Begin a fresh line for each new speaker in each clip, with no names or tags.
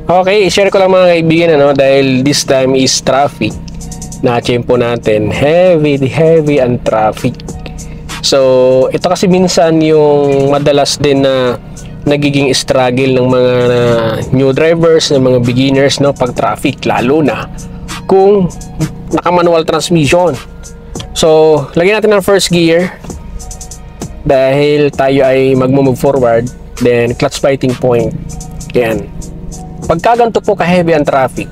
Okay, i-share ko lang mga kaibigan, ano, dahil this time is traffic. Na-tiyempo natin, heavy and traffic. So, ito kasi minsan yung madalas din na nagiging struggle ng mga new drivers, ng mga beginners, no, pag traffic, lalo na kung naka-manual transmission. So, lagyan natin ng first gear dahil tayo ay mag-move forward, then clutch biting point. Yan. Pagka ganito po ka-heavy ang traffic,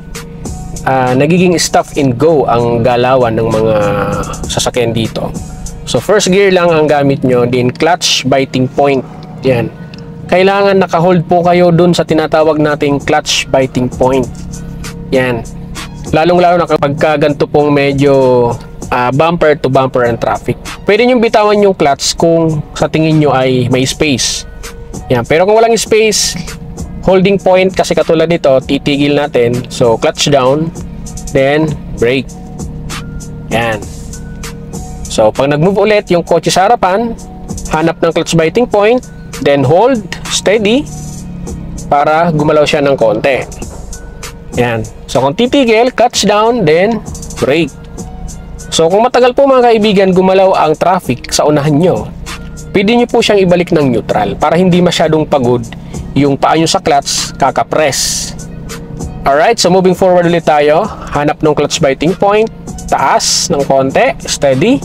nagiging stop and go ang galawan ng mga sasakyan dito. So first gear lang ang gamit nyo, then clutch biting point. Yan. Kailangan naka-hold po kayo dun sa tinatawag nating clutch biting point. Yan. Lalong-lalo na kapag ganito pong medyo bumper to bumper ang traffic. Pwede nyo bitawan yung clutch kung sa tingin nyo ay may space. Yan. Pero kung walang space, holding point kasi katulad nito, titigil natin. So clutch down, then brake. Yan. So pag nag-move ulit yung kotse sa harapan, hanap ng clutch biting point, then hold steady para gumalaw siya ng konti. Yan. So kung titigil, clutch down, then brake. So kung matagal po mga kaibigan gumalaw ang traffic sa unahan nyo, pwede nyo po siyang ibalik ng neutral para hindi masyadong pagod yung paa nyo sa clutch, kakapress. Alright, so moving forward ulit tayo. Hanap ng clutch biting point, taas ng konti, steady,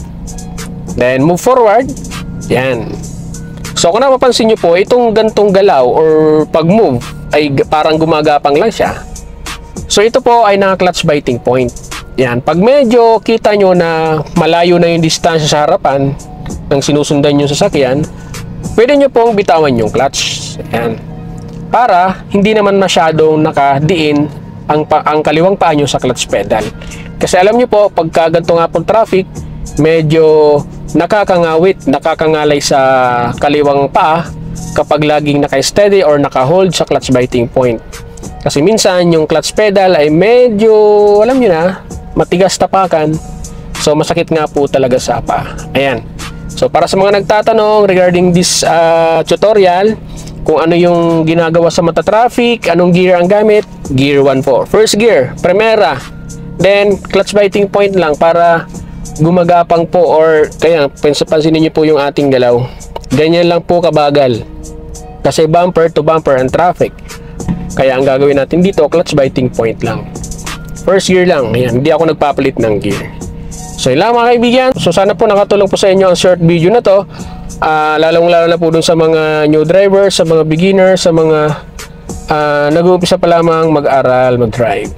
then move forward. Yan. So kung napapansin nyo po, itong gantong galaw or pag-move ay parang gumagapang lang siya. So ito po ay naka-clutch biting point. Yan. Pag medyo kita nyo na malayo na yung distansya sa harapan ng sinusundan yung sasakyan, pwede nyo pong bitawan yung clutch. Yan. Para hindi naman masyadong nakadiin ang kaliwang paa nyo sa clutch pedal. Kasi alam nyo po, pagka ganito nga pong traffic, medyo nakakangawit, nakakangalay sa kaliwang paa kapag laging naka-steady or naka-hold sa clutch biting point. Kasi minsan yung clutch pedal ay medyo, alam nyo na, matigas tapakan. So masakit nga po talaga sa paa. Ayan. So para sa mga nagtatanong regarding this tutorial, kung ano yung ginagawa sa mata traffic, anong gear ang gamit, gear 1 po. First gear, primera. Then clutch biting point lang para gumagapang po, or kaya pansinin niyo po yung ating galaw. Ganyan lang po kabagal. Kasi bumper to bumper ang traffic. Kaya ang gagawin natin dito, clutch biting point lang. First gear lang. Ayan, hindi ako nagpapalit ng gear. So yun lang mga kaibigan. So sana po nakatulong po sa inyo ang short video na to. Lalong-lalo na po dun sa mga new drivers, sa mga beginners, sa mga nag-uumpisa pa lamang mag-aral, mag-drive.